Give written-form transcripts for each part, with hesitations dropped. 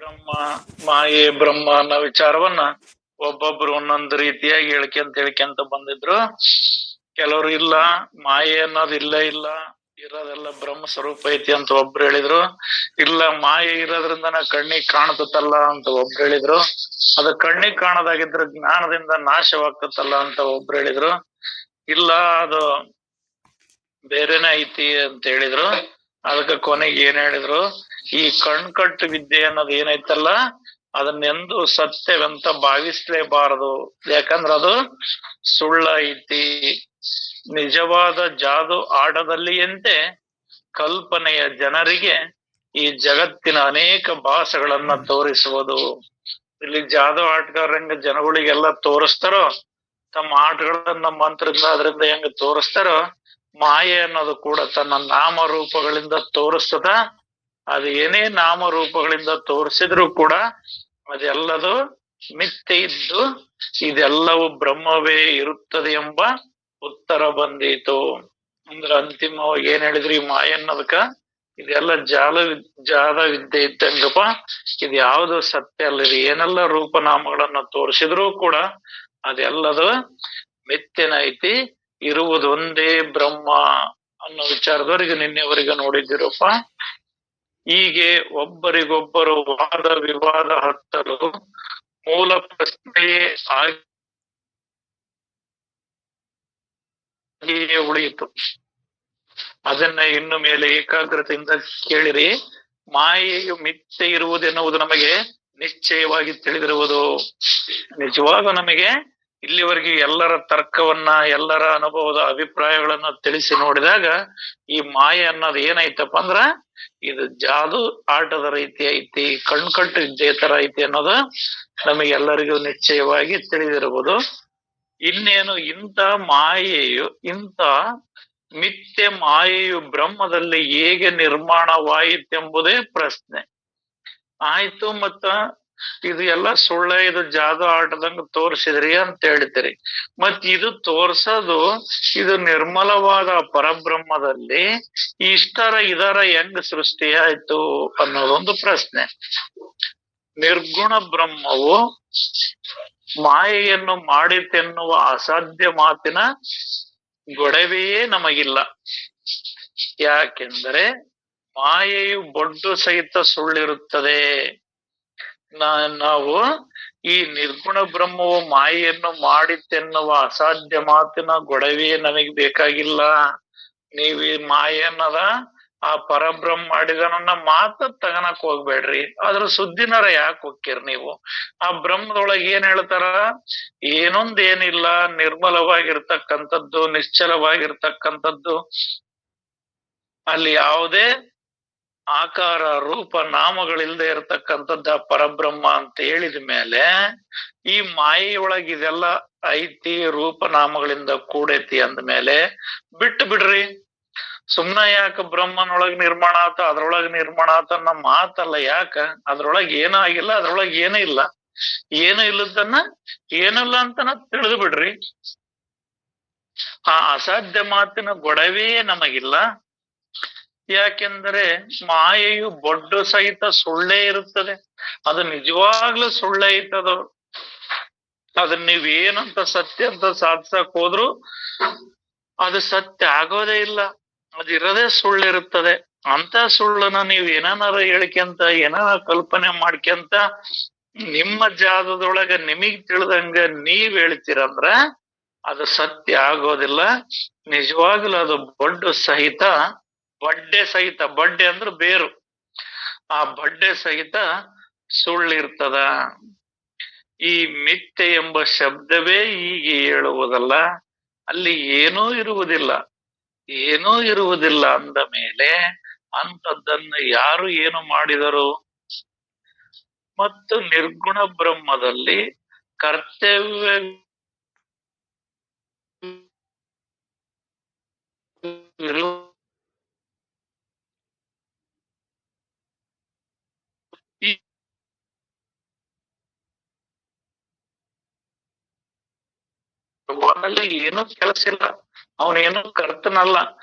ಬ್ರಹ್ಮ ಮಾಯೆ ಬ್ರಹ್ಮ ಅನ್ನೋ ವಿಚಾರವನ್ನ ಒಬ್ಬೊಬ್ರು ಒಂದೊಂದು ರೀತಿಯಾಗಿ ಹೇಳ್ಕೊಂತ ಬಂದಿದ್ರು. ಕೆಲವರು ಇಲ್ಲ ಮಾಯೆ ಅನ್ನೋದು ಇಲ್ಲ ಇರೋದೆಲ್ಲ ಬ್ರಹ್ಮ ಸ್ವರೂಪ ಐತಿ ಅಂತ ಒಬ್ರು ಹೇಳಿದ್ರು. ಇಲ್ಲ ಮಾಯೆ ಇರೋದ್ರಿಂದನ ಕಣ್ಣಿಗೆ ಕಾಣತಲ್ಲ ಅಂತ ಒಬ್ರು ಹೇಳಿದ್ರು. ಅದು ಕಣ್ಣಿಗೆ ಕಾಣದಾಗಿದ್ರೆ ಜ್ಞಾನದಿಂದ ನಾಶವಾಗ್ತತ್ತಲ್ಲ ಅಂತ ಒಬ್ರು ಹೇಳಿದ್ರು. ಇಲ್ಲ ಅದು ಬೇರೆನೇ ಐತಿ ಅಂತ ಹೇಳಿದ್ರು. ಅದಕ್ಕೆ ಕೊನೆಗೆ ಏನ್ ಹೇಳಿದ್ರು, ಈ ಕಣ್ಕಟ್ಟು ವಿದ್ಯೆ ಅನ್ನೋದು ಏನೈತಲ್ಲ ಅದನ್ನೆಂದು ಸತ್ಯವಂತ ಭಾವಿಸ್ಲೇಬಾರದು. ಯಾಕಂದ್ರ ಅದು ಸುಳ್ಳ ಐತಿ. ನಿಜವಾದ ಜಾದು ಆಟದಲ್ಲಿಯಂತೆ ಕಲ್ಪನೆಯ ಜನರಿಗೆ ಈ ಜಗತ್ತಿನ ಅನೇಕ ಭಾಸಗಳನ್ನ ತೋರಿಸುವುದು. ಇಲ್ಲಿ ಜಾದು ಆಟಗಾರಂಗ ಜನಗಳಿಗೆಲ್ಲ ತೋರಿಸ್ತಾರೋ, ತಮ್ಮ ಆಟಗಳನ್ನ ಮಂತ್ರದಿಂದ ಅದರಿಂದ ಹೆಂಗ ತೋರಿಸ್ತಾರೋ, ಮಾಯೆ ಅನ್ನೋದು ಕೂಡ ತನ್ನ ನಾಮರೂಪಗಳಿಂದ ತೋರಿಸ್ತದ. ಅದು ಏನೇ ನಾಮರೂಪಗಳಿಂದ ತೋರಿಸಿದ್ರು ಕೂಡ ಅದೆಲ್ಲದು ಮಿಥ್ಯೆ ಇದ್ದು ಇದೆಲ್ಲವೂ ಬ್ರಹ್ಮವೇ ಇರುತ್ತದೆ ಎಂಬ ಉತ್ತರ ಬಂದೀತು. ಅಂದ್ರ ಅಂತಿಮವಾಗಿ ಏನ್ ಹೇಳಿದ್ರು, ಈ ಮಾಯೆ ಅನ್ನೋದಕ್ಕ ಇದೆಲ್ಲ ಜಾದ ವಿದ್ಯೆ ಇದ್ದಂಗಪ್ಪ, ಇದು ಯಾವುದು ಸತ್ಯ ಅಲ್ಲ. ಇದು ಏನೆಲ್ಲ ರೂಪನಾಮಗಳನ್ನ ತೋರಿಸಿದ್ರು ಕೂಡ ಅದೆಲ್ಲದು ಮಿಥ್ಯನೈತಿ, ಇರುವುದು ಒಂದೇ ಬ್ರಹ್ಮ ಅನ್ನೋ ವಿಚಾರದವರೆಗೆ ನಿನ್ನೆವರೆಗೆ ನೋಡಿದ್ದೀರಪ್ಪ. ಹೀಗೆ ಒಬ್ಬರಿಗೊಬ್ಬರು ವಾದ ವಿವಾದ ಹತ್ತಲು ಮೂಲ ಪ್ರಶ್ನೆಯೇ ಆಗಿಯೇ ಉಳಿಯಿತು. ಅದನ್ನ ಇನ್ನು ಮೇಲೆ ಏಕಾಗ್ರತೆಯಿಂದ ಕೇಳಿರಿ. ಮಾಯೆಯು ಮಿಥ್ಯೆ ಇರುವುದೆನ್ನುವುದು ನಮಗೆ ನಿಶ್ಚಯವಾಗಿ ತಿಳಿದಿರುವುದು. ನಿಜವಾಗ ನಮಗೆ ಇಲ್ಲಿವರೆಗೆ ಎಲ್ಲರ ತರ್ಕವನ್ನ ಎಲ್ಲರ ಅನುಭವದ ಅಭಿಪ್ರಾಯಗಳನ್ನ ತಿಳಿಸಿ ನೋಡಿದಾಗ ಈ ಮಾಯೆ ಅನ್ನೋದು ಏನೈತಪ್ಪ ಅಂದ್ರ ಇದು ಜಾದು ಆಟದ ರೀತಿ ಐತಿ, ಕಣ್ಕಟ್ಟು ಇದ್ದೇ ತರ ಐತಿ ಅನ್ನೋದು ನಮಗೆಲ್ಲರಿಗೂ ನಿಶ್ಚಯವಾಗಿ ತಿಳಿದಿರುವುದು. ಇನ್ನೇನು ಇಂಥ ಮಾಯೆಯು ಇಂಥ ಮಿಥ್ಯೆ ಮಾಯೆಯು ಬ್ರಹ್ಮದಲ್ಲಿ ಹೇಗೆ ನಿರ್ಮಾಣವಾಯಿತೆಂಬುದೇ ಪ್ರಶ್ನೆ. ಆಯ್ತು, ಮತ್ತ ಇದು ಎಲ್ಲ ಸುಳ್ಳ, ಇದು ಜಾದು ಆಟದಂಗ ತೋರಿಸಿದ್ರಿ ಅಂತ ಹೇಳ್ತೀರಿ. ಮತ್ ಇದು ತೋರ್ಸೋದು ಇದು ನಿರ್ಮಲವಾದ ಪರಬ್ರಹ್ಮದಲ್ಲಿ ಇದರ ಹೆಂಗ್ ಸೃಷ್ಟಿ ಆಯ್ತು ಅನ್ನೋದೊಂದು ಪ್ರಶ್ನೆ. ನಿರ್ಗುಣ ಬ್ರಹ್ಮವು ಮಾಯೆಯನ್ನು ಮಾಡಿತೆನ್ನುವ ಅಸಾಧ್ಯ ಮಾತಿನ ಗೊಡವೆಯೇ ನಮಗಿಲ್ಲ. ಯಾಕೆಂದರೆ ಮಾಯೆಯು ಬೊಡ್ಡು ಸಹಿತ ಸುಳ್ಳಿರುತ್ತದೆ. ನಾವು ಈ ನಿರ್ಗುಣ ಬ್ರಹ್ಮವು ಮಾಯೆಯನ್ನು ಮಾಡಿತೆನ್ನುವ ಅಸಾಧ್ಯ ಮಾತಿನ ಗೊಡವೆಯೇ ನಮಗ್ ಬೇಕಾಗಿಲ್ಲ. ನೀವ್ ಈ ಮಾಯೆ ಅನ್ನದ ಆ ಪರಬ್ರಹ್ಮ ಮಾಡಿದನನ್ನ ಮಾತ ತಗನಕ್ ಹೋಗ್ಬೇಡ್ರಿ, ಅದ್ರ ಸುದ್ದಿನರ ಯಾಕೆ ಹೋಗ್ತೀರಿ ನೀವು? ಆ ಬ್ರಹ್ಮದೊಳಗೆ ಏನ್ ಹೇಳ್ತಾರ, ಏನೊಂದೇನಿಲ್ಲ, ನಿರ್ಮಲವಾಗಿರ್ತಕ್ಕಂಥದ್ದು, ನಿಶ್ಚಲವಾಗಿರ್ತಕ್ಕಂಥದ್ದು, ಅಲ್ಲಿ ಯಾವುದೇ ಆಕಾರ ರೂಪ ನಾಮಗಳಿಲ್ದೆ ಇರತಕ್ಕಂಥದ್ದ ಪರಬ್ರಹ್ಮ ಅಂತ ಹೇಳಿದ ಮೇಲೆ ಈ ಮಾಯೆಯೊಳಗೆ ಇದೆಲ್ಲ ಐತಿ, ರೂಪನಾಮಗಳಿಂದ ಕೂಡೈತಿ ಅಂದ್ಮೇಲೆ ಬಿಟ್ಟು ಬಿಡ್ರಿ. ಸುಮ್ನ ಯಾಕ ಬ್ರಹ್ಮನೊಳಗ್ ನಿರ್ಮಾಣ ಆತ ಅದ್ರೊಳಗ್ ನಿರ್ಮಾಣ ಆತ ಅನ್ನೋ ಮಾತಲ್ಲ. ಯಾಕ? ಅದ್ರೊಳಗ್ ಏನೂ ಆಗಿಲ್ಲ, ಅದ್ರೊಳಗ್ ಏನೂ ಇಲ್ಲ. ಏನು ಇಲ್ಲದನ್ನ ಏನಲ್ಲ ಅಂತನ ತಿಳಿದು ಬಿಡ್ರಿ. ಆ ಅಸಾಧ್ಯ ಮಾತಿನ ಗೊಡವೆಯೇ ನಮಗಿಲ್ಲ. ಯಾಕೆಂದರೆ ಮಾಯೆಯು ಬೊಡ್ಡು ಸಹಿತ ಸುಳ್ಳೇ ಇರುತ್ತದೆ. ಅದು ನಿಜವಾಗ್ಲೂ ಸುಳ್ಳೇ ಐತದು. ಅದನ್ನ ನೀವೇನಂತ ಸತ್ಯ ಅಂತ ಸಾಧಿಸಕ್ ಹೋದ್ರು ಅದು ಸತ್ಯ ಆಗೋದೇ ಇಲ್ಲ. ಅದಿರದೇ ಸುಳ್ಳಿರುತ್ತದೆ. ಅಂತ ಸುಳ್ಳನ್ನ ನೀವ್ ಏನಾರ ಹೇಳಿಕೆಂತ ಏನಾರ ಕಲ್ಪನೆ ಮಾಡ್ಕೆಂತ ನಿಮ್ಮ ಜಾಗದೊಳಗ ನಿಮಗ್ ತಿಳಿದಂಗ ನೀವ್ ಹೇಳ್ತೀರಂದ್ರ ಅದು ಸತ್ಯ ಆಗೋದಿಲ್ಲ. ನಿಜವಾಗ್ಲೂ ಅದು ಬೊಡ್ಡು ಸಹಿತ, ಬಡ್ಡೆ ಅಂದ್ರೆ ಬೇರು, ಆ ಬಡ್ಡೆ ಸಹಿತ ಸುಳ್ಳಿರ್ತದ. ಈ ಮಿಥ್ಯೆ ಎಂಬ ಶಬ್ದವೇ ಹೀಗೆ ಹೇಳುವುದಲ್ಲ. ಅಲ್ಲಿ ಏನೂ ಇರುವುದಿಲ್ಲ ಅಂದ ಮೇಲೆ ಅಂಥದ್ದನ್ನು ಯಾರು ಏನು ಮಾಡಿದರು? ಮತ್ತು ನಿರ್ಗುಣ ಬ್ರಹ್ಮದಲ್ಲಿ ಕರ್ತವ್ಯ ಅವನಲ್ಲಿ ಏನೂ ಕೆಲಸ ಇಲ್ಲ, ಅವನೇನು ಕರ್ತನಲ್ಲ.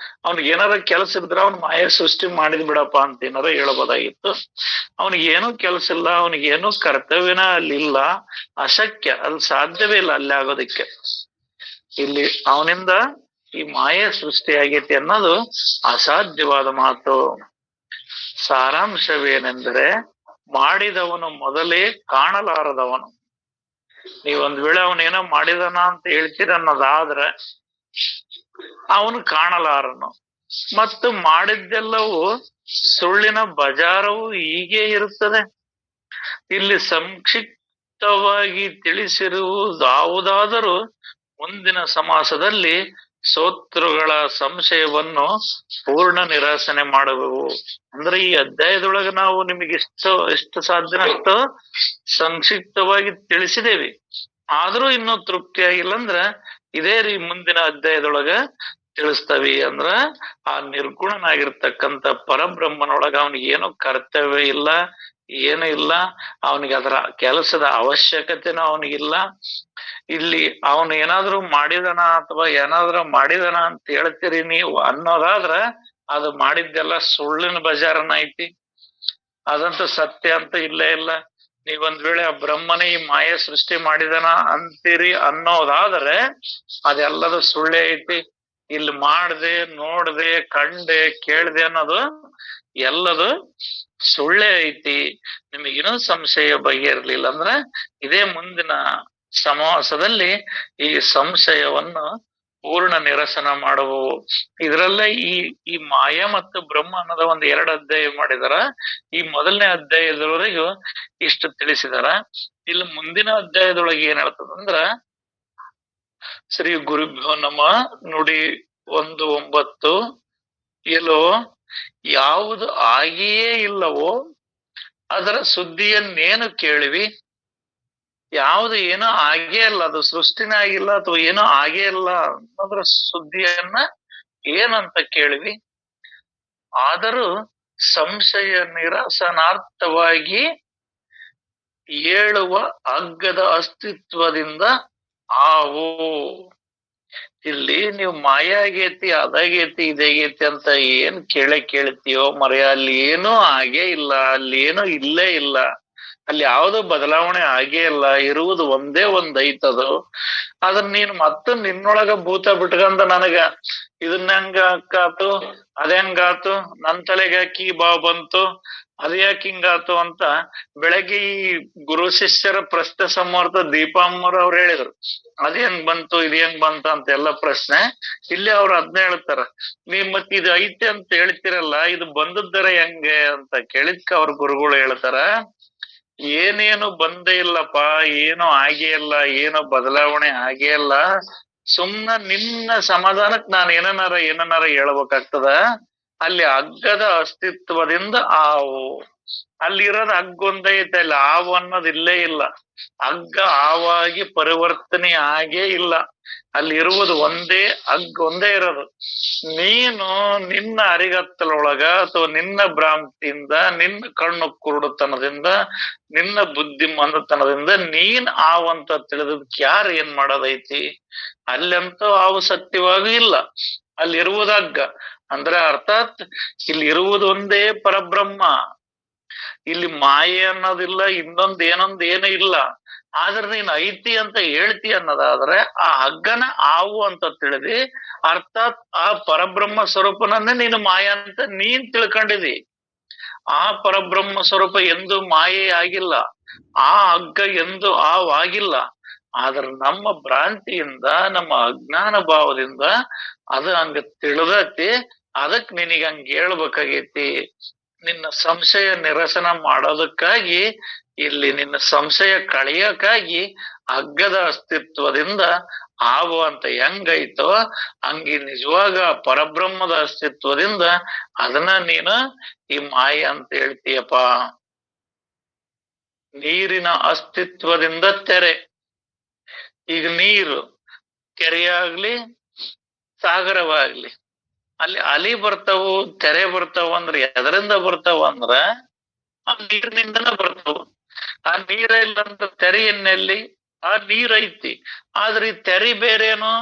ಅವ್ನಿಗೆ ಏನಾರ ಕೆಲಸ ಇದ್ರ ಅವ್ನ ಮಾಯ ಸೃಷ್ಟಿ ಮಾಡಿದ್ ಬಿಡಪ್ಪ ಅಂತ ಏನಾರ ಹೇಳ್ಬೋದಾಗಿತ್ತು. ಅವನಿಗೆ ಏನೂ ಕೆಲಸ ಇಲ್ಲ, ಅವನಿಗೆ ಏನೂ ಕರ್ತವ್ಯನ ಅಲ್ಲಿ ಇಲ್ಲ, ಅಶಕ್ಯ, ಅಲ್ಲಿ ಸಾಧ್ಯವೇ ಇಲ್ಲ ಅಲ್ಲಿ ಆಗೋದಿಕ್ಕೆ. ಇಲ್ಲಿ ಅವನಿಂದ ಈ ಮಾಯೆ ಸೃಷ್ಟಿ ಆಗೈತಿ ಅನ್ನೋದು ಅಸಾಧ್ಯವಾದ ಮಾತು. ಸಾರಾಂಶವೇನೆಂದರೆ ಮಾಡಿದವನು ಮೊದಲೇ ಕಾಣಲಾರದವನು. ನೀವೊಂದ್ ವೇಳೆ ಅವನೇನೋ ಮಾಡಿದನ ಅಂತ ಹೇಳ್ತೀರ ಅನ್ನೋದಾದ್ರೆ ಅವನು ಕಾಣಲಾರನು. ಮತ್ತು ಮಾಡಿದ್ದೆಲ್ಲವೂ ಸುಳ್ಳಿನ ಬಜಾರವು ಹೀಗೆ ಇರುತ್ತದೆ. ಇಲ್ಲಿ ಸಂಕ್ಷಿಪ್ತವಾಗಿ ತಿಳಿಸಿರುವುದಾವುದಾದರೂ ಮುಂದಿನ ಸಮಾಸದಲ್ಲಿ ಸೋತೃಗಳ ಸಂಶಯವನ್ನು ಪೂರ್ಣ ನಿರಾಸನೆ ಮಾಡುವೆವು. ಅಂದ್ರೆ ಈ ಅಧ್ಯಾಯದೊಳಗೆ ನಾವು ನಿಮಗೆ ಎಷ್ಟು ಸಾಧ್ಯನಷ್ಟು ಸಂಕ್ಷಿಪ್ತವಾಗಿ ತಿಳಿಸಿದೇವಿ, ಆದ್ರೂ ಇನ್ನೂ ತೃಪ್ತಿಯಾಗಿಲ್ಲ ಅಂದ್ರ ಇದೇ ಮುಂದಿನ ಅಧ್ಯಾಯದೊಳಗ ತಿಳಿಸ್ತವಿ. ಅಂದ್ರ ಆ ನಿರ್ಗುಣನಾಗಿರ್ತಕ್ಕಂಥ ಪರಬ್ರಹ್ಮನೊಳಗ ಅವನಿಗೆ ಏನು ಕರ್ತವ್ಯ ಇಲ್ಲ, ಏನು ಇಲ್ಲ, ಅವನಿಗೆ ಅದರ ಕೆಲಸದ ಅವಶ್ಯಕತೆನೂ ಅವನಿಗಿಲ್ಲ. ಇಲ್ಲಿ ಅವನು ಏನಾದ್ರು ಮಾಡಿದನ ಅಥವಾ ಏನಾದ್ರು ಮಾಡಿದನ ಅಂತ ಹೇಳ್ತೀರಿ ನೀವು ಅನ್ನೋದಾದ್ರ ಅದು ಮಾಡಿದ್ದೆಲ್ಲ ಸುಳ್ಳಿನ ಬಜಾರನ ಐತಿ, ಅದಂತೂ ಸತ್ಯ ಅಂತ ಇಲ್ಲೇ ಇಲ್ಲ. ನೀವೊಂದ್ ವೇಳೆ ಆ ಬ್ರಹ್ಮನೇ ಈ ಮಾಯೆ ಸೃಷ್ಟಿ ಮಾಡಿದನ ಅಂತೀರಿ ಅನ್ನೋದಾದ್ರೆ ಅದೆಲ್ಲದು ಸುಳ್ಳೇ ಐತಿ. ಇಲ್ಲಿ ಮಾಡ್ದೆ, ನೋಡ್ದೆ, ಕಂಡೆ, ಕೇಳ್ದೆ ಅನ್ನೋದು ಎಲ್ಲದು ಸುಳ್ಳೇ ಐತಿ. ನಿಮಗಿನ್ನೂ ಸಂಶಯ ಬಗೆಯಿರ್ಲಿಲ್ಲ ಅಂದ್ರೆ ಇದೇ ಮುಂದಿನ ಸಮಾಸದಲ್ಲಿ ಈ ಸಂಶಯವನ್ನು ಪೂರ್ಣ ನಿರಸನ ಮಾಡುವು. ಇದರಲ್ಲೇ ಈ ಮಾಯ ಮತ್ತು ಬ್ರಹ್ಮ ಅನ್ನೋದ ಒಂದ್ 2 ಅಧ್ಯಾಯ ಮಾಡಿದಾರ. ಈ ಮೊದಲನೇ ಅಧ್ಯಾಯದವರೆಗೂ ಇಷ್ಟು ತಿಳಿಸಿದಾರ. ಇಲ್ಲಿ ಮುಂದಿನ ಅಧ್ಯಾಯದೊಳಗೆ ಏನ್ ಹೇಳ್ತದಂದ್ರ ಶ್ರೀ ಗುರುಭ್ಯೋ ನಮಃ ನುಡಿ 1:9 ಎಲ್ಲೋ ಯಾವುದು ಆಗಿಯೇ ಇಲ್ಲವೋ ಅದರ ಸುದ್ದಿಯನ್ನೇನು ಕೇಳಿವಿ. ಯಾವುದು ಏನೋ ಆಗೇ ಇಲ್ಲ, ಅದು ಸೃಷ್ಟಿನೇ ಆಗಿಲ್ಲ ಅಥವಾ ಏನೋ ಆಗೇ ಇಲ್ಲ ಅನ್ನೋದ್ರ ಸುದ್ದಿಯನ್ನ ಏನಂತ ಕೇಳಿವಿ. ಆದರೂ ಸಂಶಯ ನಿರಸನಾರ್ಥವಾಗಿ ಏಳುವ ಹಗ್ಗದ ಅಸ್ತಿತ್ವದಿಂದ ಆವು. ಇಲ್ಲಿ ನೀವು ಮಾಯ ಆಗೇತಿ, ಅದಾಗೇತಿ, ಇದಾಗೇತಿ ಅಂತ ಏನ್ ಕೇಳ್ತೀಯೋ ಮರೆಯ, ಅಲ್ಲಿ ಏನೂ ಆಗೇ ಇಲ್ಲ, ಅಲ್ಲಿ ಏನೂ ಇಲ್ಲೇ ಇಲ್ಲ, ಅಲ್ಲಿ ಯಾವ್ದು ಬದಲಾವಣೆ ಆಗೇ ಇಲ್ಲ, ಇರುವುದು ಒಂದೇ ಒಂದ್ ಐತದು. ಅದನ್ನ ನೀನ್ ಮತ್ತ ನಿನ್ನೊಳಗ ಭೂತ ಬಿಟ್ಕಂದ ನನಗ ಇದನ್ನ ಹೆಂಗಾತು ಅದೇಂಗಾತು, ನನ್ ತಲೆಗೆ ಯಾಕಿ ಬಾವ್ ಬಂತು, ಅದ್ ಯಾಕೆ ಹಿಂಗಾತು ಅಂತ ಬೆಳಗ್ಗೆ ಈ ಗುರು ಶಿಷ್ಯರ ಪ್ರಶ್ನೆ ಸಮರ್ಥ ದೀಪಾಮ್ಮರ್ ಅವ್ರು ಹೇಳಿದ್ರು. ಅದ್ ಹೆಂಗ್ ಬಂತು, ಇದ್ ಹೆಂಗ್ ಬಂತು ಅಂತ ಎಲ್ಲ ಪ್ರಶ್ನೆ. ಇಲ್ಲಿ ಅವ್ರು ಅದ್ನ ಹೇಳ್ತಾರ, ನೀವ್ ಮತ್ ಇದು ಐತೆ ಅಂತ ಹೇಳ್ತಿರಲ್ಲ, ಇದು ಬಂದದ್ದರ ಹೆಂಗೆ ಅಂತ ಕೇಳಿದ್ಕ ಅವ್ರ ಗುರುಗಳು ಹೇಳ್ತಾರ, ಏನೇನು ಬಂದೇ ಇಲ್ಲಪ್ಪ, ಏನು ಆಗೇ ಇಲ್ಲ, ಏನು ಬದಲಾವಣೆ ಆಗೇ ಇಲ್ಲ. ಸುಮ್ನ ನಿನ್ನ ಸಮಾಧಾನಕ್ ನಾನು ಏನನ್ನಾರ ಹೇಳ್ಬೇಕಾಗ್ತದ. ಅಲ್ಲಿ ಹಗ್ಗದ ಅಸ್ತಿತ್ವದಿಂದ ಆವು, ಅಲ್ಲಿರೋದು ಹಗ್ಗೊಂದೇ ಐತೆ, ಅಲ್ಲಿ ಆವು ಅನ್ನೋದು ಇಲ್ಲೇ ಇಲ್ಲ. ಹಗ್ಗ ಆವಾಗಿ ಪರಿವರ್ತನೆ ಆಗೇ ಇಲ್ಲ, ಅಲ್ಲಿ ಇರುವುದು ಒಂದೇ ಇರೋದು. ನೀನು ನಿನ್ನ ಅರಿಗತ್ತಲೊಳಗ ಅಥವಾ ನಿನ್ನ ಭ್ರಾಂತಿಯಿಂದ, ನಿನ್ನ ಕಣ್ಣು ಕುರುಡುತನದಿಂದ, ನಿನ್ನ ಬುದ್ಧಿ ಮಂದತನದಿಂದ ನೀನ್ ಆವು ಅಂತ ತಿಳಿದಕ್ಕೆ ಯಾರು ಏನ್ ಮಾಡೋದೈತಿ? ಅಲ್ಲಂತೂ ಆವು ಸತ್ಯವಾಗೂ ಇಲ್ಲ, ಅಲ್ಲಿ ಇರುವುದು ಹಗ್ಗ. ಅಂದ್ರೆ ಅರ್ಥಾತ್ ಇಲ್ಲಿ ಇರುವುದು ಒಂದೇ ಪರಬ್ರಹ್ಮ, ಇಲ್ಲಿ ಮಾಯೆ ಅನ್ನೋದಿಲ್ಲ, ಏನೊಂದ್ ಏನು ಇಲ್ಲ. ಆದ್ರೆ ನೀನ್ ಐತಿ ಅಂತ ಹೇಳ್ತಿ ಅನ್ನೋದಾದ್ರೆ ಆ ಹಗ್ಗನ ಆವು ಅಂತ ತಿಳಿದಿ, ಅರ್ಥಾತ್ ಆ ಪರಬ್ರಹ್ಮ ಸ್ವರೂಪನನ್ನೇ ನೀನು ಮಾಯ ಅಂತ ನೀನ್ ತಿಳ್ಕೊಂಡಿದಿ. ಆ ಪರಬ್ರಹ್ಮ ಸ್ವರೂಪ ಎಂದು ಮಾಯೆ ಆಗಿಲ್ಲ, ಆ ಹಗ್ಗ ಎಂದು ಆಗಿಲ್ಲ. ಆದ್ರೆ ನಮ್ಮ ಭ್ರಾಂತಿಯಿಂದ, ನಮ್ಮ ಅಜ್ಞಾನ ಭಾವದಿಂದ ಅದು ಹಂಗ ತಿಳಿದತಿ. ಅದಕ್ ನಿನಗೆ ಹಂಗ ಹೇಳ್ಬೇಕಾಗೈತಿ. ನಿನ್ನ ಸಂಶಯ ನಿರಸನ ಮಾಡೋದಕ್ಕಾಗಿ, ಇಲ್ಲಿ ನಿನ್ನ ಸಂಶಯ ಕಳೆಯಕ್ಕಾಗಿ ಹಗ್ಗದ ಅಸ್ತಿತ್ವದಿಂದ ಆವು ಅಂತ ಹೆಂಗೈತೋ ಹಂಗಿ ನಿಜವಾಗ ಪರಬ್ರಹ್ಮದ ಅಸ್ತಿತ್ವದಿಂದ ಅದನ್ನ ನೀನು ಈ ಮಾಯ ಅಂತ ಹೇಳ್ತೀಯಪ್ಪ. ನೀರಿನ ಅಸ್ತಿತ್ವದಿಂದ ತೆರೆ. ಈಗ ನೀರು ಕೆರೆಯಾಗ್ಲಿ ಸಾಗರವಾಗ್ಲಿ ಅಲ್ಲಿ ಅಲಿ ಬರ್ತಾವು, ತೆರೆ ಬರ್ತಾವ ಅಂದ್ರೆ ಎದರಿಂದ ಬರ್ತಾವ ಅಂದ್ರ ಆ ನೀರಿನಿಂದನ ಬರ್ತಾವ. ಆ ನೀರ ಇಲ್ಲಂತ ತೆರೆ ಎನ್ನೆಲ್ಲಿ? ಆ ನೀರ್ ಐತಿ. ಆದ್ರೆ ಈ ತೆರಿ ಬೇರೆ ಏನು,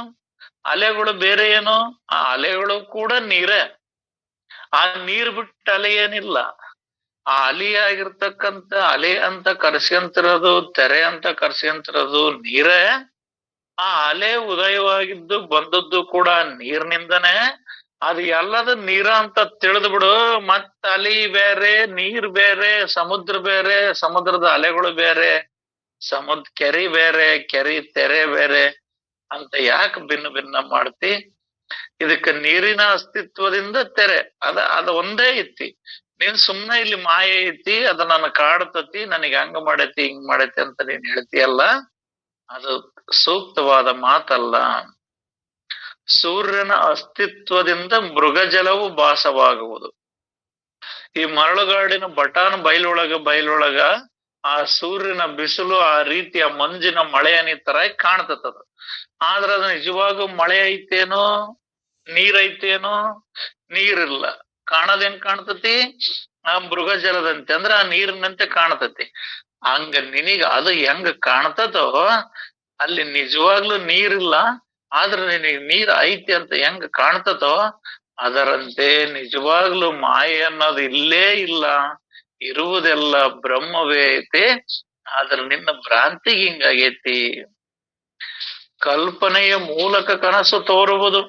ಅಲೆಗಳು ಬೇರೆ ಏನು, ಆ ಅಲೆಗಳು ಕೂಡ ನೀರೇ. ಆ ನೀರ್ ಬಿಟ್ಟು ಅಲೆ ಏನಿಲ್ಲ. ಆ ಅಲಿಯಾಗಿರ್ತಕ್ಕಂಥ ಅಲೆ ಅಂತ ಕರ್ಸ್ಕೊಂತಿರೋದು, ತೆರೆ ಅಂತ ಕರ್ಸ್ಕೊಂತಿರೋದು ನೀರೇ. ಆ ಅಲೆ ಉದಯವಾಗಿದ್ದು ಬಂದದ್ದು ಕೂಡ ನೀರ್ನಿಂದನೇ. ಅದು ಎಲ್ಲದ ನೀರ ಅಂತ ತಿಳಿದು ಬಿಡು. ಮತ್ತ ಅಲಿ ಬೇರೆ, ನೀರ್ ಬೇರೆ, ಸಮುದ್ರ ಬೇರೆ, ಸಮುದ್ರದ ಅಲೆಗಳು ಬೇರೆ, ಕೆರಿ ಬೇರೆ, ಕೆರಿ ತೆರೆ ಬೇರೆ ಅಂತ ಯಾಕೆ ಭಿನ್ನ ಭಿನ್ನ ಮಾಡ್ತಿ? ಇದಕ್ಕ ನೀರಿನ ಅಸ್ತಿತ್ವದಿಂದ ತೆರೆ ಅದ ಒಂದೇ ಐತಿ. ನೀನ್ ಸುಮ್ನೆ ಇಲ್ಲಿ ಮಾಯೆ ಐತಿ, ಅದ ನನ್ನ ಕಾಡ್ತತಿ, ನನಗೆ ಹಂಗ ಮಾಡೈತಿ ಹಿಂಗ್ ಮಾಡೈತಿ ಅಂತ ನೀನ್ ಹೇಳ್ತೀಯಲ್ಲ, ಅದು ಸೂಕ್ತವಾದ ಮಾತಲ್ಲ. ಸೂರ್ಯನ ಅಸ್ತಿತ್ವದಿಂದ ಮೃಗಜಲವು ಭಾಸವಾಗುವುದು. ಈ ಮರಳುಗಾಡಿನ ಬಟಾನ್ ಬಯಲೊಳಗ ಆ ಸೂರ್ಯನ ಬಿಸಿಲು ಆ ರೀತಿಯ ಮಂಜಿನ ಮಳೆ ಹನಿ ತರ ಕಾಣ್ತದ. ಆದ್ರ ಅದು ನಿಜವಾಗೂ ಮಳೆ ಐತೇನೋ, ನೀರ್ ಐತೇನೋ? ನೀರಿಲ್ಲ. ಕಾಣದೇನ್ ಕಾಣ್ತತಿ? ಆ ಮೃಗಜಲದಂತೆ, ಅಂದ್ರ ಆ ನೀರಿನಂತೆ ಕಾಣ್ತತಿ. ಹಂಗ ನಿನಗ ಅದು ಹೆಂಗ ಕಾಣ್ತದೋ, ಅಲ್ಲಿ ನಿಜವಾಗ್ಲೂ ನೀರಿಲ್ಲ, ಆದ್ರೆ ನಿನಗೆ ನೀರ್ ಐತಿ ಅಂತ ಹೆಂಗ ಕಾಣ್ತದೋ, ಅದರಂತೆ ನಿಜವಾಗ್ಲೂ ಮಾಯೆ ಅನ್ನೋದು ಇಲ್ಲೇ ಇಲ್ಲ, ಇರುವುದೆಲ್ಲ ಬ್ರಹ್ಮವೇ ಐತಿ. ಆದ್ರೆ ನಿನ್ನ ಭ್ರಾಂತಿಗೆ ಹಿಂಗಾಗೈತಿ. ಕಲ್ಪನೆಯ ಮೂಲಕ ಕನಸು ತೋರುವುದು.